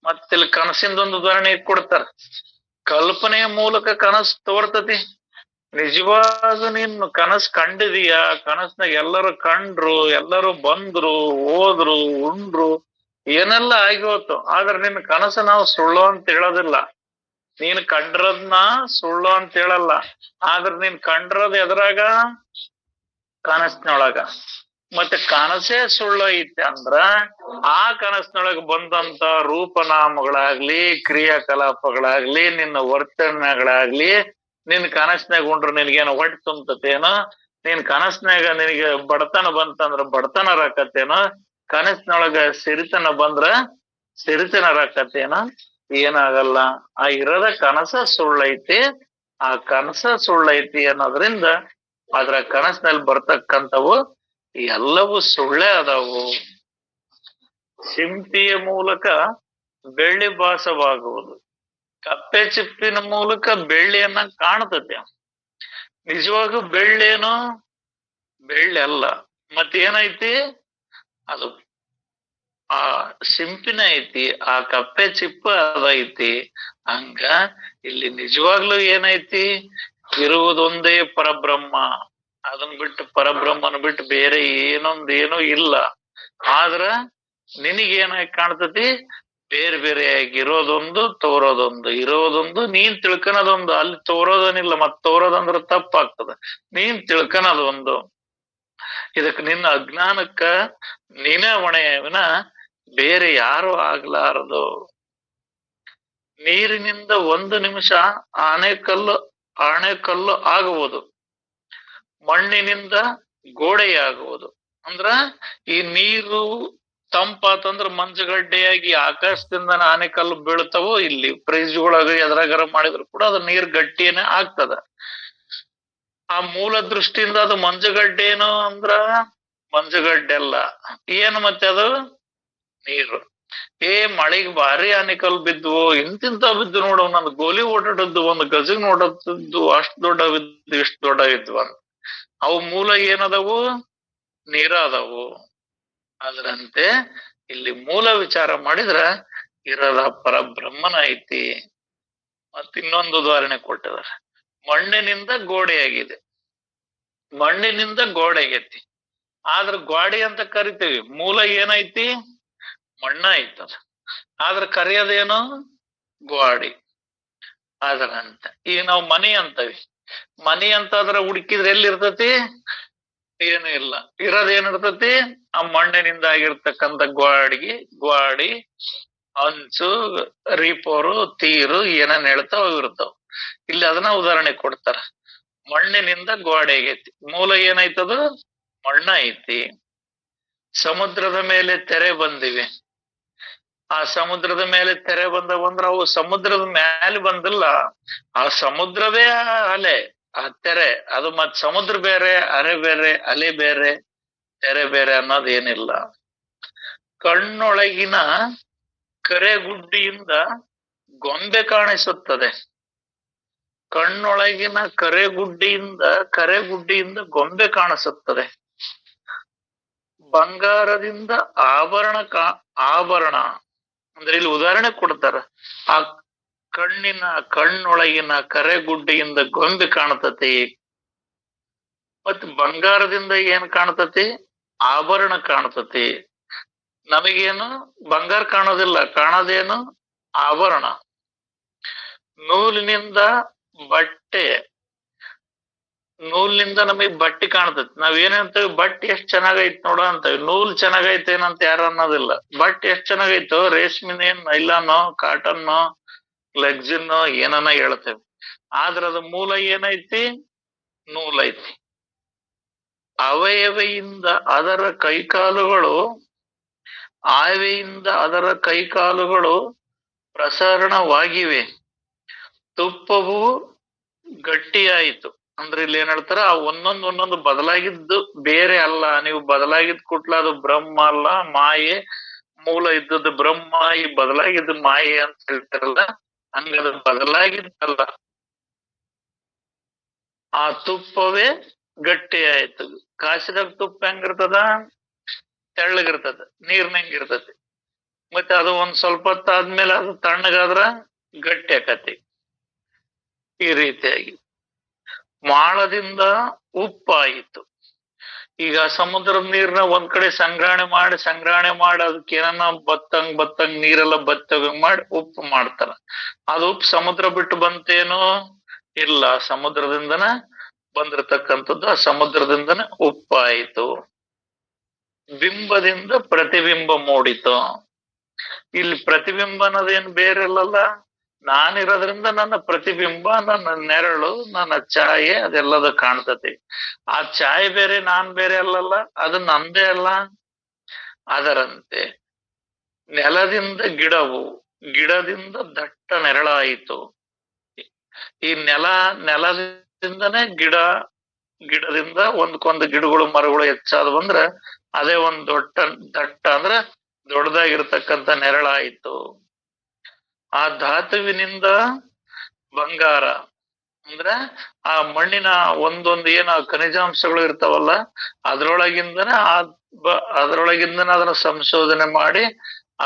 ಮತ್ತಿಲ್ಲಿ ಕನಸಿಂದೊಂದು ಉದಾಹರಣೆ ಕೊಡ್ತಾರ. ಕಲ್ಪನೆಯ ಮೂಲಕ ಕನಸು ತೋರ್ತತಿ. ನಿಜವಾಗ ನೀನು ಕನಸು ಕಂಡಿದೀಯ, ಕನಸ್ನಾಗ ಎಲ್ಲರೂ ಕಂಡ್ರು, ಎಲ್ಲರೂ ಬಂದ್ರು, ಹೋದ್ರು, ಉಂಡ್ರು, ಏನೆಲ್ಲ ಆಗಿ ಹೋತು. ಆದ್ರೆ ನಿನ್ ಕನಸು ನಾವು ಸುಳ್ಳು ಅಂತ ಹೇಳೋದಿಲ್ಲ. ನೀನ್ ಕಂಡ್ರದ್ನ ಸುಳ್ಳು ಅಂತ ಹೇಳಲ್ಲ. ಆದ್ರೆ ನೀನ್ ಕಂಡ್ರದ್ ಎದ್ರಾಗ? ಕನಸಿನೊಳಗ. ಮತ್ತೆ ಕನಸೇ ಸುಳ್ಳು ಐತೆ ಅಂದ್ರ ಆ ಕನಸಿನೊಳಗ ಬಂದಂತ ರೂಪನಾಮಗಳಾಗ್ಲಿ, ಕ್ರಿಯಾಕಲಾಪಗಳಾಗ್ಲಿ, ನಿನ್ನ ವರ್ತನೆಗಳಾಗ್ಲಿ, ನಿನ್ ಕನಸಿನಾಗ ಉಂಡ್ರು ನಿನಗೇನೋ ಹೊಟ್ಟೆ ತುಂಬತೇನೋ, ನೀನ್ ಕನಸಿನಾಗ ನಿನಗೆ ಬಡತನ ಬಂತಂದ್ರ ಬಡತನ ರಾಕತ್ತೇನೋ, ಕನಸಿನೊಳಗ ಸಿರಿತನ ಬಂದ್ರ ಸಿರಿತನ ರಾಕತ್ತೇನೋ? ಏನಾಗಲ್ಲ. ಆ ಇರದ ಕನಸ ಸುಳ್ಳೈತಿ. ಆ ಕನಸ ಸುಳ್ಳೈತಿ ಅನ್ನೋದ್ರಿಂದ ಅದ್ರ ಕನಸಿನಲ್ಲಿ ಬರ್ತಕ್ಕಂಥವು ಎಲ್ಲವೂ ಸುಳ್ಳೇ ಅದಾವು. ಸಿಂಪಿಯ ಮೂಲಕ ಬೆಳ್ಳಿ ಭಾಸವಾಗುವುದು. ಕಪ್ಪೆ ಚಿಪ್ಪಿನ ಮೂಲಕ ಬೆಳ್ಳಿಯನ್ನ ಕಾಣ್ತತೆ. ನಿಜವಾಗೂ ಬೆಳ್ಳೇನು? ಬೆಳ್ಳಿ ಅಲ್ಲ. ಮತ್ತೇನೈತಿ? ಅದು ಆ ಸಿಂಪಿನ ಐತಿ, ಆ ಕಪ್ಪೆ ಚಿಪ್ಪು ಅದೈತಿ. ಹಂಗ ಇಲ್ಲಿ ನಿಜವಾಗ್ಲೂ ಏನೈತಿ? ಇರುವುದೊಂದೇ ಪರಬ್ರಹ್ಮ. ಅದನ್ ಬಿಟ್ಟು ಪರಬ್ರಹ್ಮನ ಬಿಟ್ಟು ಬೇರೆ ಏನೊಂದೇನು ಇಲ್ಲ. ಆದ್ರ ನಿನಗೇನಾಗಿ ಕಾಣ್ತತಿ? ಬೇರೆ ಬೇರೆಯಾಗಿ ಇರೋದೊಂದು, ತೋರೋದೊಂದು. ಇರೋದೊಂದು, ನೀನ್ ತಿಳ್ಕನದೊಂದು. ಅಲ್ಲಿ ತೋರೋದನಿಲ್ಲ. ಮತ್ ತೋರೋದಂದ್ರ ತಪ್ಪಾಗ್ತದ. ನೀನ್ ತಿಳ್ಕನದೊಂದು. ಇದಕ್ ನಿನ್ನ ಅಜ್ಞಾನಕ್ಕ ನೀನೇ ಹೊಣೆವಿನ ಬೇರೆ ಯಾರು ಆಗ್ಲಾರದು. ನೀರಿನಿಂದ ಒಂದು ನಿಮಿಷ ಆಣೆಕಲ್ಲು ಆಗುವುದು. ಮಣ್ಣಿನಿಂದ ಗೋಡೆಯಾಗುವುದು. ಅಂದ್ರ ಈ ನೀರು ತಂಪಾತಂದ್ರ ಮಂಜುಗಡ್ಡೆಯಾಗಿ ಆಕಾಶದಿಂದ ಆನೆಕಲ್ಲು ಬೀಳ್ತಾವೋ, ಇಲ್ಲಿ ಫ್ರಿಜ್ ಒಳಗ ಎದ್ರಾಗರ ಮಾಡಿದ್ರು ಕೂಡ ಅದು ನೀರ್ ಗಟ್ಟಿಯೇನೆ ಆಗ್ತದ. ಆ ಮೂಲ ದೃಷ್ಟಿಯಿಂದ ಅದು ಮಂಜುಗಡ್ಡೆನೋ ಅಂದ್ರ ಮಂಜುಗಡ್ಡೆ ಅಲ್ಲ. ಏನು ಮತ್ತೆ ಅದು? ನೀರು. ಮಳೆಗ್ ಭಾರಿ ಆನೆಕಲ್ ಬಿದ್ವು, ಇಂತಿಂತ ಬಿದ್ದು ನೋಡು, ನಂದು ಗೋಲಿ ಓಡಾಡದ್ದು, ಒಂದು ಗಜಗ್ ನೋಡದ್ದು, ಅಷ್ಟ್ ದೊಡ್ಡವಿದ್ದು ಇಷ್ಟ್ ದೊಡ್ಡವಿದ್ವು ಅಂತ. ಅವು ಮೂಲ ಏನದವು? ನೀರ ಅದಾವು. ಅದರಂತೆ ಇಲ್ಲಿ ಮೂಲ ವಿಚಾರ ಮಾಡಿದ್ರ ಇರದ ಪರಬ್ರಹ್ಮನ ಐತಿ. ಮತ್ ಇನ್ನೊಂದು ಉದಾಹರಣೆ ಕೊಟ್ಟಿದ್ದಾರೆ. ಮಣ್ಣಿನಿಂದ ಗೋಡೆಯಾಗಿದೆ. ಮಣ್ಣಿನಿಂದ ಗೋಡೆ ಆಗೈತಿ. ಆದ್ರ ಗೋಡೆ ಅಂತ ಕರಿತೀವಿ. ಮೂಲ ಏನೈತಿ? ಮಣ್ಣ ಐತದ. ಆದ್ರ ಕರೆಯೋದೇನು? ಗೋಡಿ. ಅದರಂತ ಈಗ ನಾವು ಮನಿ ಅಂತವಿ. ಮನಿ ಅಂತಾದ್ರ ಹುಡುಕಿದ್ರೆ ಎಲ್ಲಿ ಇರ್ತತಿ? ಏನು ಇಲ್ಲ. ಇರೋದೇನಿರ್ತತಿ? ಆ ಮಣ್ಣಿನಿಂದ ಆಗಿರ್ತಕ್ಕಂಥ ಗ್ವಾಡಿ, ಹಂಚು, ರೀಪೋರು, ತೀರು, ಏನೇನ್ ಹೇಳ್ತಾವ ಇರ್ತಾವ. ಇಲ್ಲಿ ಅದನ್ನ ಉದಾಹರಣೆ ಕೊಡ್ತಾರ. ಮಣ್ಣಿನಿಂದ ಗೋಡೆ ಆಗೈತಿ. ಮೂಲ ಏನೈತದು? ಮಣ್ಣ ಐತಿ. ಸಮುದ್ರದ ಮೇಲೆ ತೆರೆ ಬಂದಿವೆ. ಆ ಸಮುದ್ರದ ಮೇಲೆ ತೆರೆ ಬಂದವಂದ್ರ ಅವು ಸಮುದ್ರದ ಮೇಲೆ ಬಂದಿಲ್ಲ. ಆ ಸಮುದ್ರವೇ ಅಲೆ, ಆ ತೆರೆ. ಅದು ಮತ್ ಸಮುದ್ರ ಬೇರೆ, ಅರೆ ಬೇರೆ, ಅಲೆ ಬೇರೆ. ತೆರೆ ಬೇರೆ ಅನ್ನೋದೇನಿಲ್ಲ. ಕಣ್ಣೊಳಗಿನ ಕರೆಗುಡ್ಡಿಯಿಂದ ಗೊಂಬೆ ಕಾಣಿಸುತ್ತದೆ. ಕಣ್ಣೊಳಗಿನ ಕರೆಗುಡ್ಡಿಯಿಂದ ಗೊಂಬೆ ಕಾಣಿಸುತ್ತದೆ. ಬಂಗಾರದಿಂದ ಆಭರಣ ಅಂದ್ರೆ ಇಲ್ಲಿ ಉದಾಹರಣೆ ಕೊಡ್ತಾರ. ಆ ಕಣ್ಣೊಳಗಿನ ಕರೆಗುಡ್ಡಿಯಿಂದ ಗೊಂಬೆ ಕಾಣತತಿ. ಮತ್ ಬಂಗಾರದಿಂದ ಏನ್ ಕಾಣತತಿ? ಆಭರಣ ಕಾಣತತಿ. ನಮಗೇನು ಬಂಗಾರ ಕಾಣೋದಿಲ್ಲ, ಕಾಣೋದೇನು ಆಭರಣ. ನೂಲಿನಿಂದ ನಮಗ್ ಬಟ್ಟೆ ಕಾಣ್ತೈತಿ. ನಾವ್ ಏನಂತೇವಿ? ಬಟ್ಟೆ ಎಷ್ಟ್ ಚೆನ್ನಾಗೈತ್ ನೋಡ ಅಂತೇವಿ. ನೂಲ್ ಚೆನ್ನಾಗೈತೆ ಏನಂತ ಯಾರು ಅನ್ನೋದಿಲ್ಲ. ಬಟ್ಟೆ ಎಷ್ಟ್ ಚೆನ್ನಾಗೈತೋ, ರೇಷ್ಮಿನೇನ್, ನೈಲಾನೋ, ಕಾಟನ್ನೋ, ಲೆಗ್ಜಿನ್ನೋ ಏನನ್ನ ಹೇಳ್ತೇವೆ. ಆದ್ರ ಅದ ಮೂಲ ಏನೈತಿ? ನೂಲೈತಿ. ಆವೆಯಿಂದ ಅದರ ಕೈಕಾಲುಗಳು ಪ್ರಸರಣವಾಗಿವೆ. ತುಪ್ಪವು ಗಟ್ಟಿಯಾಯಿತು. ಅಂದ್ರೆ ಇಲ್ಲಿ ಏನ್ ಹೇಳ್ತಾರ? ಆ ಒಂದೊಂದು ಬದಲಾಗಿದ್ದು ಬೇರೆ ಅಲ್ಲ. ನೀವು ಬದಲಾಗಿದ್ ಕುಟ್ಲ ಅದು ಬ್ರಹ್ಮ ಅಲ್ಲ, ಮಾಯೆ. ಮೂಲ ಇದ್ದದ್ದು ಬ್ರಹ್ಮ, ಈ ಬದಲಾಗಿದ್ದು ಮಾಯೆ ಅಂತ ಹೇಳ್ತಾರಲ್ಲ, ಹಂಗ ಅದು ಬದಲಾಗಿದ್ದಲ್ಲ. ಆ ತುಪ್ಪವೇ ಗಟ್ಟಿ ಆಯ್ತು. ಕಾಸಿದಾಗ ತುಪ್ಪ ಹೆಂಗಿರ್ತದ? ತೆಳ್ಳಗಿರ್ತದ, ನೀರ್ನಂಗಿರ್ತತಿ. ಮತ್ತೆ ಅದು ಒಂದ್ ಸ್ವಲ್ಪ ಹೊತ್ತಾದ್ಮೇಲೆ ಅದು ತಣ್ಣಗಾದ್ರ ಗಟ್ಟಿ ಆಕತಿ. ಈ ರೀತಿಯಾಗಿ ಮಾಳದಿಂದ ಉಪ್ಪಾಯಿತು. ಈಗ ಸಮುದ್ರದ ನೀರ್ನ ಒಂದ್ ಕಡೆ ಸಂಗ್ರಹಣೆ ಮಾಡಿ ಅದಕ್ಕೆ ಏನನ್ನ ಬತ್ತಂಗ್ ನೀರೆಲ್ಲ ಬತ್ತಂಗ್ ಮಾಡಿ ಉಪ್ಪು ಮಾಡ್ತಾರ. ಅದು ಉಪ್ಪು ಸಮುದ್ರ ಬಿಟ್ಟು ಬಂತೇನೋ? ಇಲ್ಲ, ಸಮುದ್ರದಿಂದನ ಬಂದಿರತಕ್ಕಂಥದ್ದು. ಆ ಸಮುದ್ರದಿಂದನೇ ಉಪ್ಪಾಯಿತು. ಬಿಂಬದಿಂದ ಪ್ರತಿಬಿಂಬ ಮೂಡಿತು. ಇಲ್ಲಿ ಪ್ರತಿಬಿಂಬ ಅನ್ನೋದೇನು ಬೇರೆ ಇಲ್ಲಲ್ಲ, ನಾನಿರೋದ್ರಿಂದ ನನ್ನ ಪ್ರತಿಬಿಂಬ, ನನ್ನ ನೆರಳು, ನನ್ನ ಛಾಯೆ ಅದೆಲ್ಲದ ಕಾಣ್ತತಿ. ಆ ಛಾಯೆ ಬೇರೆ, ನಾನ್ ಬೇರೆ ಅಲ್ಲಲ್ಲ, ಅದು ನಂದೇ ಅಲ್ಲ. ಅದರಂತೆ ನೆಲದಿಂದ ಗಿಡದಿಂದ ದಟ್ಟ ನೆರಳಾಯಿತು. ಈ ನೆಲದಿಂದನೇ ಗಿಡದಿಂದ ಒಂದ್ಕೊಂದು ಗಿಡಗಳು ಮರಗಳು ಹೆಚ್ಚಾದ ಬಂದ್ರ ಅದೇ ಒಂದ್ ದಟ್ಟ ಅಂದ್ರೆ ದೊಡ್ಡದಾಗಿರ್ತಕ್ಕಂಥ ನೆರಳಾಯಿತು. ಆ ಧಾತುವಿನಿಂದ ಬಂಗಾರ ಅಂದ್ರೆ ಆ ಮಣ್ಣಿನ ಒಂದೊಂದು ಏನ ಖನಿಜಾಂಶಗಳು ಇರ್ತಾವಲ್ಲ, ಅದ್ರೊಳಗಿಂದನೇ ಅದನ್ನ ಸಂಶೋಧನೆ ಮಾಡಿ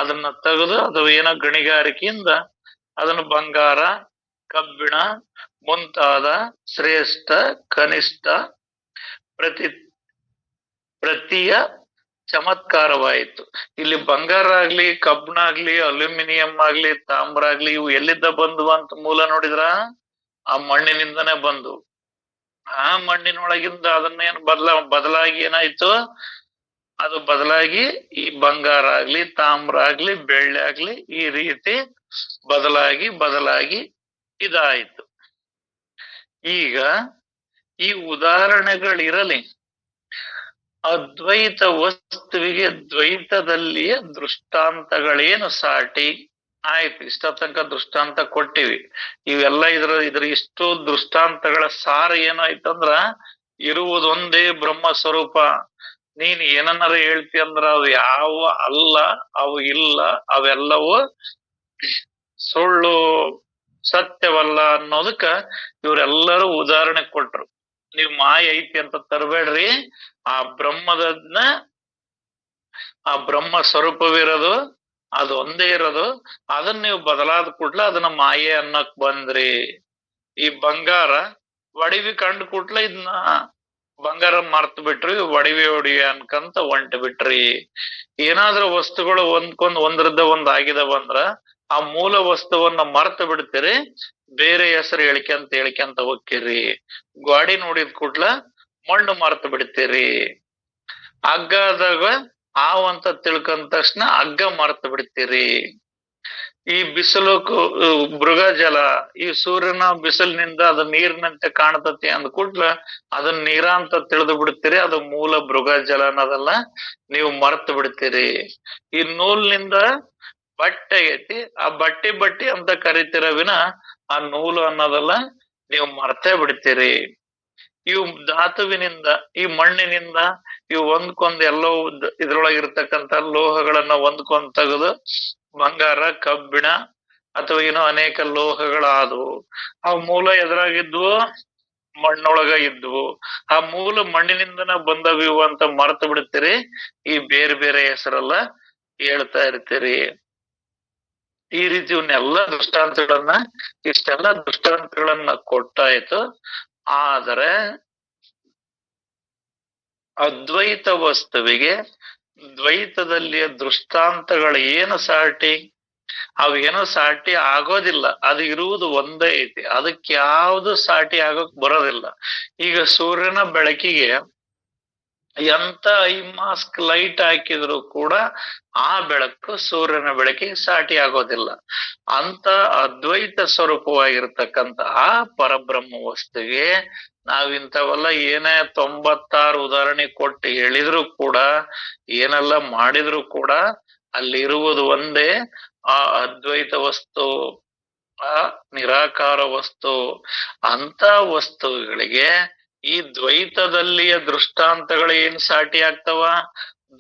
ಅದನ್ನ ತೆಗೆದು ಅದು ಏನೋ ಗಣಿಗಾರಿಕೆಯಿಂದ ಅದನ್ನು ಬಂಗಾರ, ಕಬ್ಬಿಣ ಮುಂತಾದ ಶ್ರೇಷ್ಠ ಕನಿಷ್ಠ ಪ್ರತಿಯ ಚಮತ್ಕಾರವಾಯಿತು. ಇಲ್ಲಿ ಬಂಗಾರ ಆಗ್ಲಿ, ಕಬ್ಬಿಣ ಆಗ್ಲಿ, ಅಲ್ಯೂಮಿನಿಯಂ ಆಗ್ಲಿ, ತಾಮ್ರ ಆಗ್ಲಿ, ಇವು ಎಲ್ಲಿದ್ದ ಬಂದ್ವು ಅಂತ ಮೂಲ ನೋಡಿದ್ರ ಆ ಮಣ್ಣಿನಿಂದನೇ ಬಂದು. ಆ ಮಣ್ಣಿನೊಳಗಿಂದ ಅದನ್ನೇನು ಬದಲಾಗಿ ಏನಾಯ್ತು? ಅದು ಬದಲಾಗಿ ಈ ಬಂಗಾರ ಆಗ್ಲಿ, ತಾಮ್ರ ಆಗ್ಲಿ, ಬೆಳ್ಳಿ ಆಗ್ಲಿ, ಈ ರೀತಿ ಬದಲಾಗಿ ಇದಾಯ್ತು. ಈಗ ಈ ಉದಾಹರಣೆಗಳಿರಲಿ. ಅದ್ವೈತ ವಸ್ತುವಿಗೆ ದ್ವೈತದಲ್ಲಿಯ ದೃಷ್ಟಾಂತಗಳೇನು ಸಾಟಿ? ಆಯ್ತು, ಇಷ್ಟ ತನಕ ದೃಷ್ಟಾಂತ ಕೊಟ್ಟಿವಿ. ಇವೆಲ್ಲ ಇದ್ರ ಇಷ್ಟು ದೃಷ್ಟಾಂತಗಳ ಸಾರ ಏನಾಯ್ತಂದ್ರ, ಇರುವುದೊಂದೇ ಬ್ರಹ್ಮ ಸ್ವರೂಪ. ನೀನ್ ಏನನ್ನಾರ ಹೇಳ್ತಿ ಅಂದ್ರ ಅವು ಯಾವ ಅಲ್ಲ, ಅವು ಇಲ್ಲ, ಅವೆಲ್ಲವೂ ಸುಳ್ಳು, ಸತ್ಯವಲ್ಲ ಅನ್ನೋದಕ್ಕ ಇವ್ರೆಲ್ಲರೂ ಉದಾಹರಣೆ ಕೊಟ್ರು. ನೀವ್ ಮಾಯ ಐತಿ ಅಂತ ತರಬೇಡ್ರಿ. ಆ ಬ್ರಹ್ಮ ಸ್ವರೂಪವಿರೋದು ಅದು ಒಂದೇ ಇರೋದು. ಅದನ್ನ ನೀವು ಬದಲಾದ ಕೂಡ್ಲೆ ಅದನ್ನ ಮಾಯೆ ಅನ್ನಕ್ ಬಂದ್ರಿ. ಈ ಬಂಗಾರ ಒಡವಿ ಕಂಡು ಕೂಡ್ಲೆ ಇದನ್ನ ಬಂಗಾರ ಮರ್ತ್ ಬಿಟ್ರಿ, ಒಡವಿ ಅನ್ಕಂತ ಹೊಂಟ್ ಬಿಟ್ರಿ. ಏನಾದ್ರೂ ವಸ್ತುಗಳು ಒಂದ್ರದ್ದ ಒಂದ್ ಆಗಿದವಂದ್ರ ಆ ಮೂಲ ವಸ್ತುವನ್ನ ಮರ್ತ ಬಿಡ್ತೀರಿ, ಬೇರೆ ಹೆಸರು ಹೇಳಿಕೆಂತ ಹೋಗ್ತಿರಿ. ಗಾಡಿ ನೋಡಿದ ಕೂಡ್ಲ ಮಣ್ಣು ಮರ್ತ ಬಿಡ್ತೀರಿ. ಹಗ್ಗದಾಗ ಹಾವು ಅಂತ ತಿಳ್ಕೊಂಡ ತಕ್ಷಣ ಹಗ್ಗ ಮರ್ತ ಬಿಡ್ತೀರಿ. ಈ ಮೃಗ ಜಲ, ಈ ಸೂರ್ಯನ ಬಿಸಿಲಿನಿಂದ ಅದು ನೀರಿನಂತೆ ಕಾಣ್ತತಿ ಅಂದ ಕೂಡ್ಲ ಅದನ್ನ ನೀರ ಅಂತ ತಿಳಿದು ಬಿಡ್ತೀರಿ. ಅದು ಮೂಲ ಮೃಗ ಜಲ ಅನ್ನೋದಲ್ಲ, ನೀವು ಮರ್ತ ಬಿಡ್ತೀರಿ. ಈ ನೂಲ್ನಿಂದ ಬಟ್ಟೆ ಐತಿ, ಆ ಬಟ್ಟಿ ಅಂತ ಕರಿತೀರ ವಿನ ಆ ನೂಲು ಅನ್ನೋದಲ್ಲ, ನೀವು ಮರ್ತೇ ಬಿಡ್ತೀರಿ. ಇವು ಧಾತುವಿನಿಂದ, ಈ ಮಣ್ಣಿನಿಂದ ಇವು ಒಂದ್ಕೊಂದ್ ಎಲ್ಲೋ ಇದ್ರೊಳಗಿರ್ತಕ್ಕಂಥ ಲೋಹಗಳನ್ನ ಒಂದ್ಕೊಂದ್ ತೆಗೆದು ಬಂಗಾರ, ಕಬ್ಬಿಣ ಅಥವಾ ಏನೋ ಅನೇಕ ಲೋಹಗಳಾದವು. ಆ ಮೂಲ ಎದುರಾಗಿದ್ವು, ಮಣ್ಣೊಳಗ ಇದ್ವು. ಆ ಮೂಲ ಮಣ್ಣಿನಿಂದನ ಬಂದವಿವು ಅಂತ ಮರ್ತು ಬಿಡ್ತೀರಿ. ಈ ಬೇರೆ ಬೇರೆ ಹೆಸರೆಲ್ಲ ಹೇಳ್ತಾ ಇರ್ತೀರಿ. ಈ ರೀತಿ ಇವನ್ನೆಲ್ಲ ಇಷ್ಟೆಲ್ಲ ದೃಷ್ಟಾಂತಗಳನ್ನ ಕೊಟ್ಟಾಯ್ತು. ಆದರೆ ಅದ್ವೈತ ವಸ್ತುವಿಗೆ ದ್ವೈತದಲ್ಲಿಯ ದೃಷ್ಟಾಂತಗಳು ಏನು ಸಾಟಿ? ಅವೇನೋ ಸಾಟಿ ಆಗೋದಿಲ್ಲ. ಅದು ಇರುವುದು ಒಂದೇ ಐತಿ, ಅದಕ್ಕೆ ಯಾವ್ದು ಸಾಟಿ ಆಗೋಕ್ ಬರೋದಿಲ್ಲ. ಈಗ ಸೂರ್ಯನ ಬೆಳಕಿಗೆ ಎಂತ ಐ ಮಾಸ್ಕ್ ಲೈಟ್ ಹಾಕಿದ್ರು ಕೂಡ ಆ ಬೆಳಕು ಸೂರ್ಯನ ಬೆಳಕಿಗೆ ಸಾಟಿ ಆಗೋದಿಲ್ಲ. ಅಂತ ಅದ್ವೈತ ಸ್ವರೂಪವಾಗಿರ್ತಕ್ಕಂಥ ಆ ಪರಬ್ರಹ್ಮ ವಸ್ತುವಿಗೆ ನಾವಿಂಥವೆಲ್ಲ ಏನೇ 96 ಉದಾಹರಣೆ ಕೊಟ್ಟು ಹೇಳಿದ್ರು ಕೂಡ, ಏನೆಲ್ಲ ಮಾಡಿದ್ರು ಕೂಡ ಅಲ್ಲಿರುವುದು ಒಂದೇ ಆ ಅದ್ವೈತ ವಸ್ತು, ಆ ನಿರಾಕಾರ ವಸ್ತು. ಅಂತ ವಸ್ತುಗಳಿಗೆ ಈ ದ್ವೈತದಲ್ಲಿಯ ದೃಷ್ಟಾಂತಗಳು ಏನ್ ಸಾಟಿ ಆಗ್ತಾವ?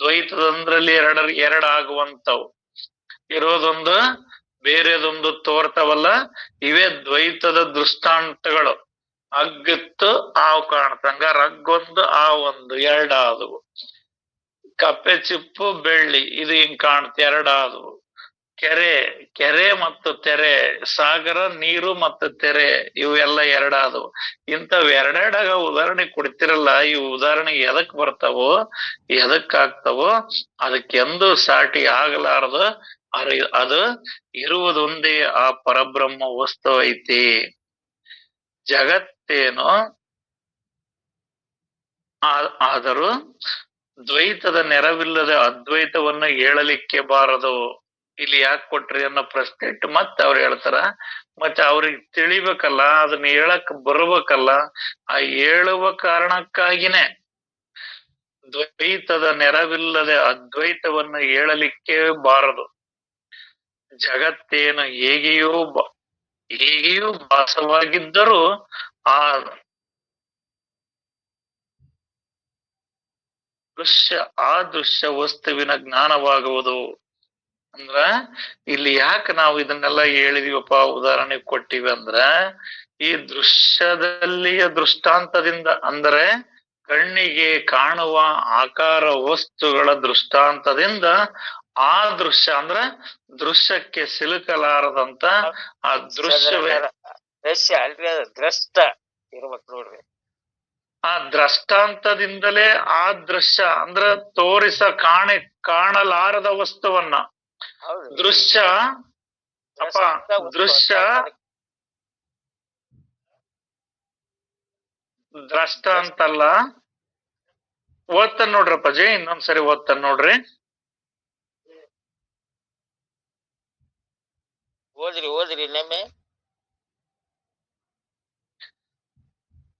ದ್ವೈತದಂದ್ರಲ್ಲಿ ಎರಡಾಗುವಂತವು ಇರೋದೊಂದು, ಬೇರೆದೊಂದು ತೋರ್ತಾವಲ್ಲ, ಇವೇ ದ್ವೈತದ ದೃಷ್ಟಾಂತಗಳು. ಅಗ್ಗಿತ್ತು ಹಾವು ಕಾಣ್ತಂಗ, ರಗ್ಗೊಂದು ಆ ಒಂದು ಎರಡಾದವು. ಕಪ್ಪೆ ಚಿಪ್ಪು ಬೆಳ್ಳಿ ಇದು ಹಿಂಗ್ ಕಾಣ್ತ ಎರಡಾದವು. ಕೆರೆ ಮತ್ತು ತೆರೆ, ಸಾಗರ ನೀರು ಮತ್ತು ತೆರೆ ಇವೆಲ್ಲ ಎರಡಾದವು. ಇಂಥವ್ ಎರಡೆರಡಾಗ ಉದಾಹರಣೆ ಕೊಡ್ತಿರಲ್ಲ, ಈ ಉದಾಹರಣೆ ಎದಕ್ ಬರ್ತಾವೋ, ಎದಕ್ ಆಗ್ತಾವೋ ಅದಕ್ಕೆಂದು ಸಾಟಿ ಆಗಲಾರದು. ಅದು ಇರುವುದೊಂದೇ ಆ ಪರಬ್ರಹ್ಮ ವಸ್ತು ಐತಿ. ಜಗತ್ತೇನು ಆದರೂ ದ್ವೈತದ ನೆರವಿಲ್ಲದೆ ಅದ್ವೈತವನ್ನು ಹೇಳಲಿಕ್ಕೆ ಬಾರದು. ಇಲ್ಲಿ ಯಾಕೆ ಕೊಟ್ರಿ ಅನ್ನೋ ಪ್ರಶ್ನೆ ಇಟ್ಟು ಮತ್ತೆ ಅವ್ರು ಹೇಳ್ತಾರ, ಮತ್ತೆ ಅವ್ರಿಗೆ ತಿಳಿಬೇಕಲ್ಲ, ಅದನ್ನ ಹೇಳಕ್ ಬರ್ಬೇಕಲ್ಲ. ಆ ಹೇಳುವ ಕಾರಣಕ್ಕಾಗಿನೇ ದ್ವೈತದ ನೆರವಿಲ್ಲದೆ ಅದ್ವೈತವನ್ನು ಹೇಳಲಿಕ್ಕೆ ಬಾರದು. ಜಗತ್ತೇನು ಹೇಗೆಯೂ ಭಾಸವಾಗಿದ್ದರೂ ಆ ದೃಶ್ಯ ವಸ್ತುವಿನ ಜ್ಞಾನವಾಗುವುದು. ಅಂದ್ರ ಇಲ್ಲಿ ಯಾಕೆ ನಾವು ಇದನ್ನೆಲ್ಲ ಹೇಳಿದೀವಪ್ಪ, ಉದಾಹರಣೆ ಕೊಟ್ಟಿವಿ ಅಂದ್ರ, ಈ ದೃಶ್ಯದಲ್ಲಿಯ ದೃಷ್ಟಾಂತದಿಂದ, ಅಂದ್ರೆ ಕಣ್ಣಿಗೆ ಕಾಣುವ ಆಕಾರ ವಸ್ತುಗಳ ದೃಷ್ಟಾಂತದಿಂದ ಆ ದೃಶ್ಯ ಅಂದ್ರೆ ದೃಶ್ಯಕ್ಕೆ ಸಿಲುಕಲಾರದಂತ ಆ ದೃಶ್ಯವೇ ದ್ರಷ್ಟ ಇರ್ಬೇಕು ನೋಡ್ರಿ. ಆ ದೃಷ್ಟಾಂತದಿಂದಲೇ ಆ ದೃಶ್ಯ ಅಂದ್ರ ಕಾಣಲಾರದ ವಸ್ತುವನ್ನ ದೃಶ್ಯ ದ್ರಷ್ಟ ಅಂತಲ್ಲ. ಓದ್ತಾನ ನೋಡ್ರಪ್ಪ ಜೈ, ಇನ್ನೊಂದ್ಸರಿ ಓದ್ತಾನ ನೋಡ್ರಿ. ಓದ್ರಿ ಇನ್ನೊಮ್ಮೆ.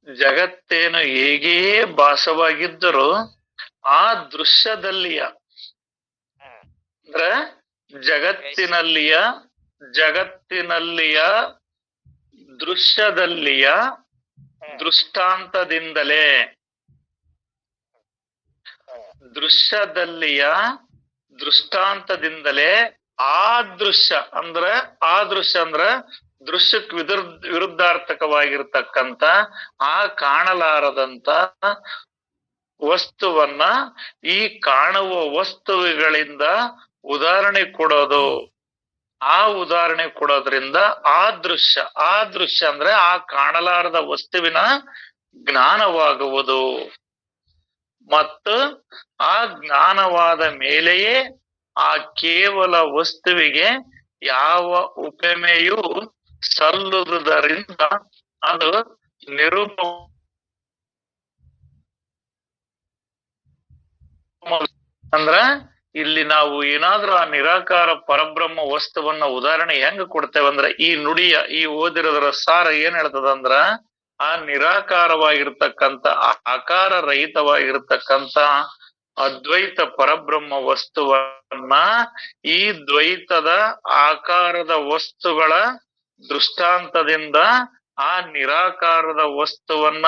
ಜಗತ್ತೇನು ಹೇಗೆಯೇ ಭಾಸವಾಗಿದ್ದರೂ ಆ ದೃಶ್ಯದಲ್ಲಿಯ ಅಂದ್ರೆ ಜಗತ್ತಿನಲ್ಲಿಯ ದೃಶ್ಯದಲ್ಲಿಯ ದೃಷ್ಟಾಂತದಿಂದಲೇ ಆ ದೃಶ್ಯ ಅಂದ್ರೆ ದೃಶ್ಯಕ್ಕೆ ವಿರುದ್ಧಾರ್ಥಕವಾಗಿರ್ತಕ್ಕಂಥ ಆ ಕಾಣಲಾರದಂತ ವಸ್ತುವನ್ನ ಈ ಕಾಣುವ ವಸ್ತುಗಳಿಂದ ಉದಾಹರಣೆ ಕೊಡೋದು. ಆ ಉದಾಹರಣೆ ಕೊಡೋದ್ರಿಂದ ಆ ದೃಶ್ಯ ಅಂದ್ರೆ ಆ ಕಾಣಲಾರದ ವಸ್ತುವಿನ ಜ್ಞಾನವಾಗುವುದು. ಮತ್ತು ಆ ಜ್ಞಾನವಾದ ಮೇಲೆಯೇ ಆ ಕೇವಲ ವಸ್ತುವಿಗೆ ಯಾವ ಉಪಮೆಯೂ ಸಲ್ಲುವುದರಿಂದ ಅದು ಅಂದ್ರ ಇಲ್ಲಿ ನಾವು ಏನಾದ್ರೂ ಆ ನಿರಾಕಾರ ಪರಬ್ರಹ್ಮ ವಸ್ತುವನ್ನ ಉದಾಹರಣೆ ಹೆಂಗ್ ಕೊಡ್ತೇವೆ ಅಂದ್ರೆ, ಈ ನುಡಿಯ ಈ ಓದಿರೋದ್ರ ಸಾರ ಏನ್ ಹೇಳ್ತದಂದ್ರ, ಆ ನಿರಾಕಾರವಾಗಿರ್ತಕ್ಕಂಥ ಆಕಾರ ರಹಿತವಾಗಿರ್ತಕ್ಕಂಥ ಅದ್ವೈತ ಪರಬ್ರಹ್ಮ ವಸ್ತುವನ್ನ ಈ ದ್ವೈತದ ಆಕಾರದ ವಸ್ತುಗಳ ದೃಷ್ಟಾಂತದಿಂದ ಆ ನಿರಾಕಾರದ ವಸ್ತುವನ್ನ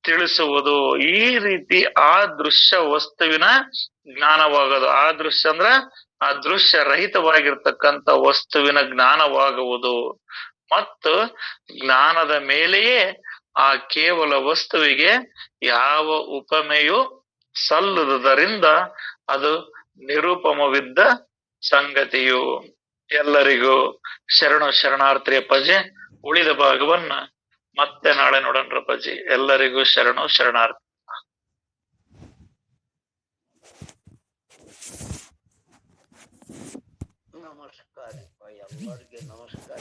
ತಿಳಿಸುವುದು. ಈ ರೀತಿ ಆ ದೃಶ್ಯ ವಸ್ತುವಿನ ಜ್ಞಾನವಾಗೋದು. ಆ ದೃಶ್ಯ ಅಂದ್ರ ಆ ದೃಶ್ಯ ರಹಿತವಾಗಿರ್ತಕ್ಕಂಥ ವಸ್ತುವಿನ ಜ್ಞಾನವಾಗುವುದು. ಮತ್ತು ಜ್ಞಾನದ ಮೇಲೆಯೇ ಆ ಕೇವಲ ವಸ್ತುವಿಗೆ ಯಾವ ಉಪಮೆಯೂ ಸಲ್ಲುವುದರಿಂದ ಅದು ನಿರುಪಮವಿದ್ದ ಸಂಗತಿಯು. ಎಲ್ಲರಿಗೂ ಶರಣು ಶರಣಾರ್ಥಿ ಅಪ್ಪಾಜಿ. ಉಳಿದ ಭಾಗವನ್ನ ಮತ್ತೆ ನಾಳೆ ನೋಡೋಣ ಅಪ್ಪಾಜಿ. ಎಲ್ಲರಿಗೂ ಶರಣು ಶರಣಾರ್ಥಿ. ನಮಸ್ಕಾರ ಎಲ್ಲರಿಗೆ ನಮಸ್ಕಾರ.